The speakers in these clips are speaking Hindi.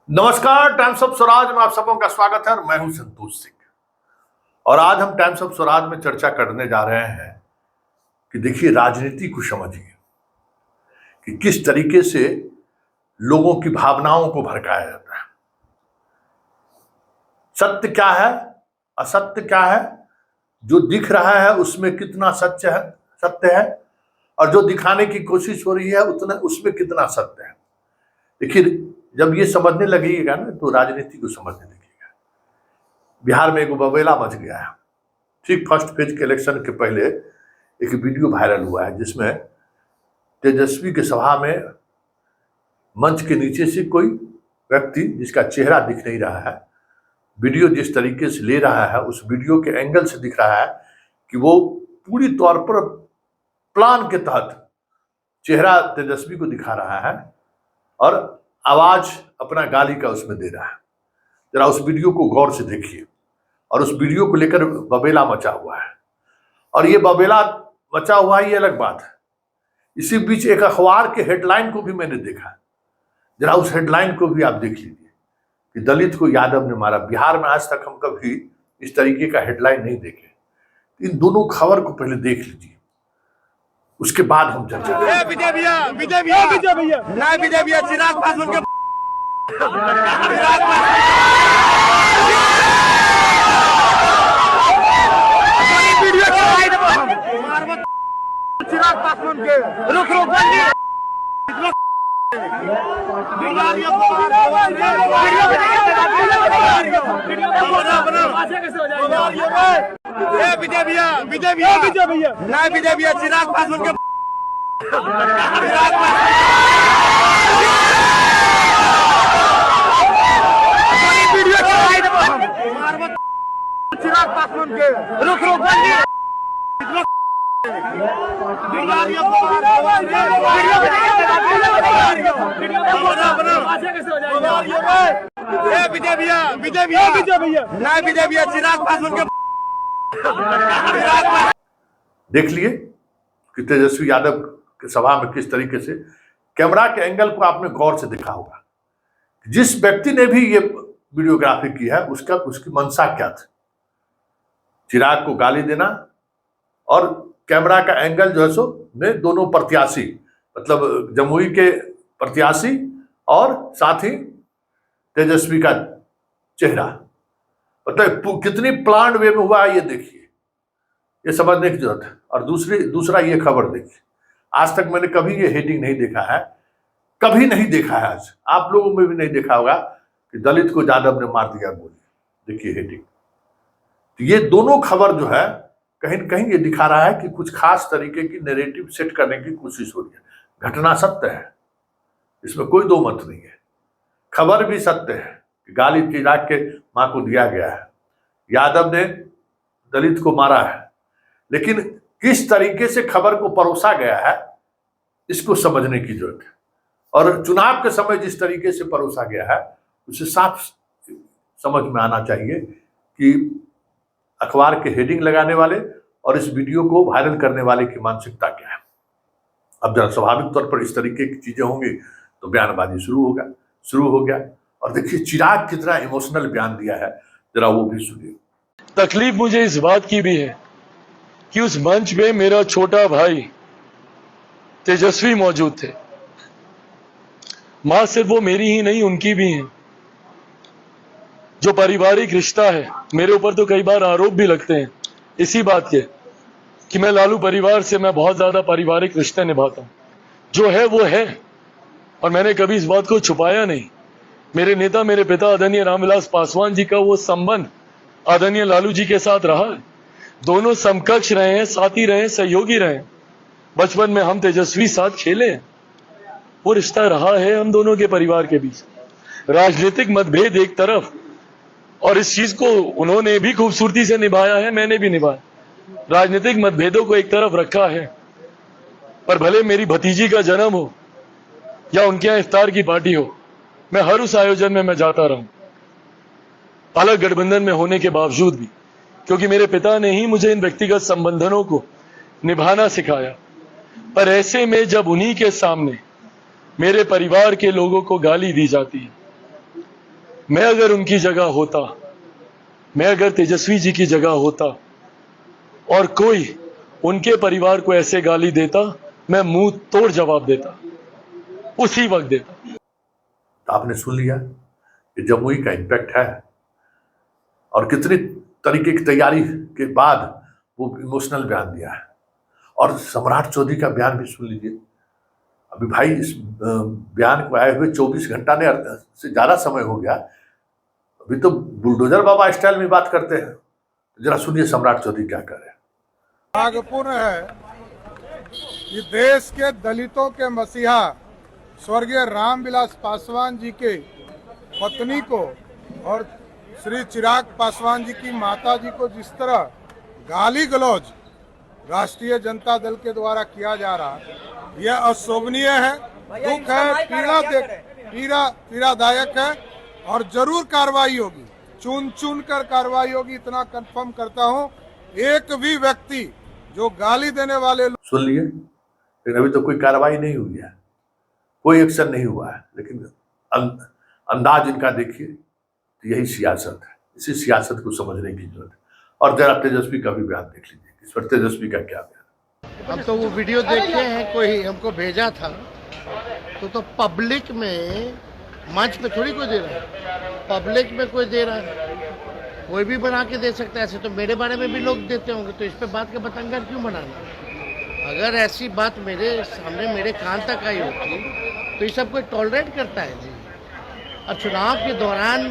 नमस्कार, टाइम्स ऑफ स्वराज में आप सबों का स्वागत है और मैं हूं संतोष सिंह। और आज हम टाइम्स ऑफ स्वराज में चर्चा करने जा रहे हैं कि देखिए, राजनीति को समझिए कि किस तरीके से लोगों की भावनाओं को भड़काया जाता है। सत्य क्या है, असत्य क्या है, जो दिख रहा है उसमें कितना सत्य है और जो दिखाने की कोशिश हो रही है उतना उसमें कितना सत्य है। देखिए, जब ये समझने लगेगा ना तो राजनीति को समझने लगेगा। बिहार में एक बवेला मच गया है। ठीक फर्स्ट फेज के इलेक्शन के पहले एक वीडियो वायरल हुआ है जिसमें तेजस्वी के सभा में मंच के नीचे से कोई व्यक्ति जिसका चेहरा दिख नहीं रहा है, वीडियो जिस तरीके से ले रहा है उस वीडियो के एंगल से दिख रहा है कि वो पूरी तौर पर प्लान के तहत चेहरा तेजस्वी को दिखा रहा है और आवाज अपना गाली का उसमें दे रहा है। जरा उस वीडियो को गौर से देखिए और उस वीडियो को लेकर बबेला मचा हुआ है। और ये बबेला मचा हुआ है ये अलग बात है। इसी बीच एक अखबार के हेडलाइन को भी मैंने देखा। जरा उस हेडलाइन को भी आप देख लीजिए कि दलित को यादव ने मारा। बिहार में आज तक हम कभी इस तरीके का हेडलाइन नहीं देखे। इन दोनों खबर को पहले देख लीजिए, उसके बाद हम चर्चा करेंगे। विजय भैया चिराग पासवान के चिराग पासवान के रुक विजय भैया चिराग पासवान के चिराग पासवान के रुक विजय भैया चिराग पासवान के देख लिए कि तेजस्वी यादव के सभा में किस तरीके से कैमरा के एंगल को आपने गौर से देखा होगा। जिस व्यक्ति ने भी ये वीडियोग्राफी की है उसकी मंशा क्या थी। चिराग को गाली देना और कैमरा का एंगल जो है सो में दोनों प्रत्याशी मतलब जमुई के प्रत्याशी और साथ ही तेजस्वी का चेहरा, मतलब कितनी प्लान वे में हुआ है ये देखिए, ये समझने की जरूरत है। और दूसरा ये खबर देखिए, आज तक मैंने कभी ये हेडिंग नहीं देखा है, कभी नहीं देखा है। आज आप लोगों में भी नहीं देखा होगा कि दलित को यादव ने मार दिया गोली। देखिए हेडिंग। तो ये दोनों खबर जो है कहीं न कहीं ये दिखा रहा है कि कुछ खास तरीके की नैरेटिव सेट करने की कोशिश हो रही है। घटना सत्य है, इसमें कोई दो मत नहीं है। खबर भी सत्य है कि गाली चिराग के मां को दिया गया है, यादव ने दलित को मारा है, लेकिन किस तरीके से खबर को परोसा गया है इसको समझने की जरूरत है। और चुनाव के समय जिस तरीके से परोसा गया है उसे साफ समझ में आना चाहिए कि अखबार के हेडिंग लगाने वाले और इस वीडियो को वायरल करने वाले की मानसिकता क्या है। अब जरा स्वाभाविक तौर पर इस तरीके की चीजें होंगी तो बयानबाजी शुरू हो गया। और देखिए चिराग कितना इमोशनल बयान दिया है, जरा वो भी सुनिए। तकलीफ मुझे इस बात की भी है कि उस मंच में मेरा छोटा भाई तेजस्वी मौजूद थे। मां सिर्फ वो मेरी ही नहीं उनकी भी है। जो पारिवारिक रिश्ता है, मेरे ऊपर तो कई बार आरोप भी लगते हैं इसी बात के कि मैं लालू परिवार से मैं बहुत ज्यादा पारिवारिक रिश्ते निभाता हूं। जो है वो है और मैंने कभी इस बात को छुपाया नहीं। मेरे नेता, मेरे पिता आदरणीय रामविलास पासवान जी का वो संबंध आदरणीय लालू जी के साथ रहा है। दोनों समकक्ष रहे हैं, साथी रहे, सहयोगी रहे। बचपन में हम तेजस्वी साथ खेले हैं। वो रिश्ता रहा है हम दोनों के परिवार के बीच। राजनीतिक मतभेद एक तरफ, और इस चीज को उन्होंने भी खूबसूरती से निभाया है, मैंने भी निभाया। राजनीतिक मतभेदों को एक तरफ रखा है, पर भले मेरी भतीजी का जन्म हो या उनके यहाँ इफ्तार की पार्टी हो, मैं हर उस आयोजन में मैं जाता रहूं, अलग गठबंधन में होने के बावजूद भी, क्योंकि मेरे पिता ने ही मुझे इन व्यक्तिगत संबंधों को निभाना सिखाया। पर ऐसे में जब उन्हीं के सामने मेरे परिवार के लोगों को गाली दी जाती है, मैं अगर उनकी जगह होता, मैं अगर तेजस्वी जी की जगह होता और कोई उनके परिवार को ऐसे गाली देता, मैं मुंह तोड़ जवाब देता, उसी वक्त देता। तो आपने सुन लिया कि जमुई का इम्पैक्ट है और कितनी तरीके की तैयारी के बाद वो इमोशनल बयान दिया है। और सम्राट चौधरी का बयान भी सुन लीजिए। अभी भाई इस बयान को आए हुए 24 घंटा ने से ज्यादा समय हो गया, अभी तो बुलडोजर बाबा स्टाइल में बात करते हैं। जरा सुनिए सम्राट चौधरी क्या कर रहे हैं। भाग्यपूर्ण है कि देश के दलितों के मसीहा स्वर्गीय रामविलास पासवान जी के पत्नी को और श्री चिराग पासवान जी की माता जी को जिस तरह गाली गलौज राष्ट्रीय जनता दल के द्वारा किया जा रहा, यह अशोभनीय है, दुख है, पीड़ादायक है और जरूर कार्रवाई होगी, चुन चुन कर कार्रवाई होगी। इतना कंफर्म करता हूं, एक भी व्यक्ति जो गाली देने वाले सुन लिए, लेकिन अभी तो कोई कार्रवाई नहीं हुई है, कोई एक्शन नहीं हुआ है। लेकिन अंदाज इनका देखिए, तो यही सियासत है। इसी सियासत को समझने की जरूरत है। और जरा तेजस्वी का भी बयान देख लीजिए, इस पर तेजस्वी का क्या बयान। हम तो वो वीडियो देखे हैं, कोई हमको भेजा था, तो पब्लिक में मंच पे थोड़ी कोई दे रहा है, पब्लिक में कोई दे रहा है, कोई भी बना के दे सकता है। ऐसे तो मेरे बारे में भी लोग देते होंगे, तो इस पे बात का बतंगड़ क्यों बनाना। अगर ऐसी बात मेरे सामने मेरे कान तक आई होती तो ये सब कोई टॉलरेट करता है जी। और चुनाव के दौरान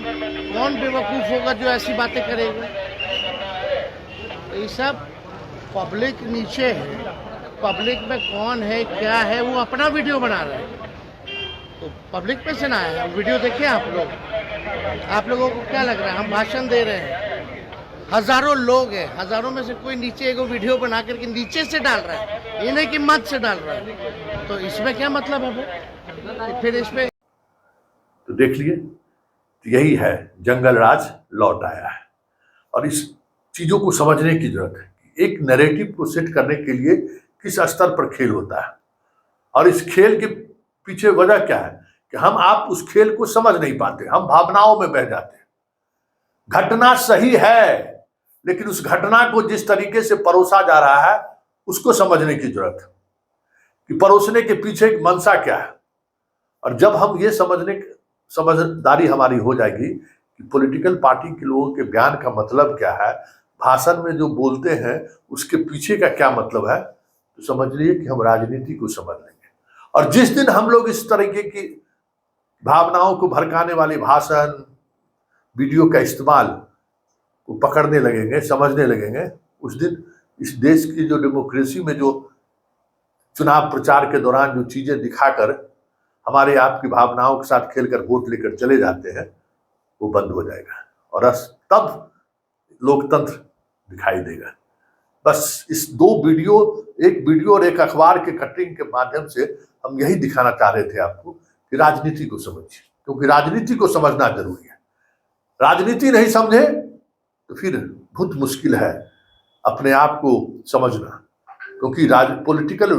कौन बेवकूफ़ होगा जो ऐसी बातें करेगा। तो ये सब पब्लिक नीचे है, पब्लिक में कौन है क्या है वो अपना वीडियो बना रहा है, तो पब्लिक में से ना है। वीडियो देखें आप लोग, आप लोगों को क्या लग रहा है हम भाषण दे रहे हैं। हजारों लोग हैं, हजारों में से कोई नीचे एक वीडियो बना करके नीचे से डाल रहा है, ये नहीं कि मत से डाल रहा है, तो इसमें क्या मतलब है फिर इसमें। तो देख लिए, यही है, जंगल राज लौट आया है। और इस चीजों को समझने की जरूरत है कि एक नैरेटिव को सेट करने के लिए किस स्तर पर खेल होता है, और इस खेल के पीछे वजह क्या है कि आप उस खेल को समझ नहीं पाते, हम भावनाओं में बह जाते हैं। घटना सही है, लेकिन उस घटना को जिस तरीके से परोसा जा रहा है उसको समझने की जरूरत है कि परोसने के पीछे एक मंशा क्या है। और जब हम ये समझदारी हमारी हो जाएगी कि पॉलिटिकल पार्टी के लोगों के बयान का मतलब क्या है, भाषण में जो बोलते हैं उसके पीछे का क्या मतलब है, तो समझ लीजिए कि हम राजनीति को समझ लेंगे। और जिस दिन हम लोग इस तरीके की भावनाओं को भड़काने वाले भाषण, वीडियो का इस्तेमाल को पकड़ने लगेंगे, समझने लगेंगे, उस दिन इस देश की जो डेमोक्रेसी में जो चुनाव प्रचार के दौरान जो चीजें दिखाकर हमारे आपकी भावनाओं के साथ खेलकर वोट लेकर चले जाते हैं वो बंद हो जाएगा और तब लोकतंत्र दिखाई देगा। बस इस दो वीडियो, एक वीडियो और एक अखबार के कटिंग के माध्यम से हम यही दिखाना चाह रहे थे आपको कि राजनीति को समझिए, क्योंकि राजनीति को समझना जरूरी है। राजनीति नहीं समझे तो फिर बहुत मुश्किल है अपने आप को समझना, क्योंकि पॉलिटिकल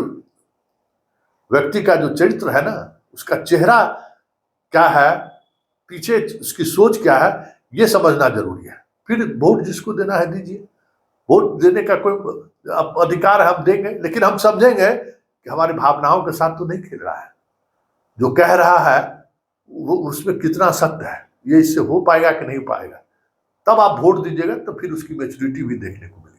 व्यक्ति का जो चरित्र है ना, उसका चेहरा क्या है, पीछे उसकी सोच क्या है, ये समझना जरूरी है। फिर वोट जिसको देना है दीजिए, वोट देने का कोई अधिकार हम देंगे, लेकिन हम समझेंगे कि हमारी भावनाओं के साथ तो नहीं खेल रहा है, जो कह रहा है वो उसमें कितना सत्य है, ये इससे हो पाएगा कि नहीं पाएगा। तब आप वोट दीजिएगा तो फिर उसकी मैच्योरिटी भी देखने को मिलेगी।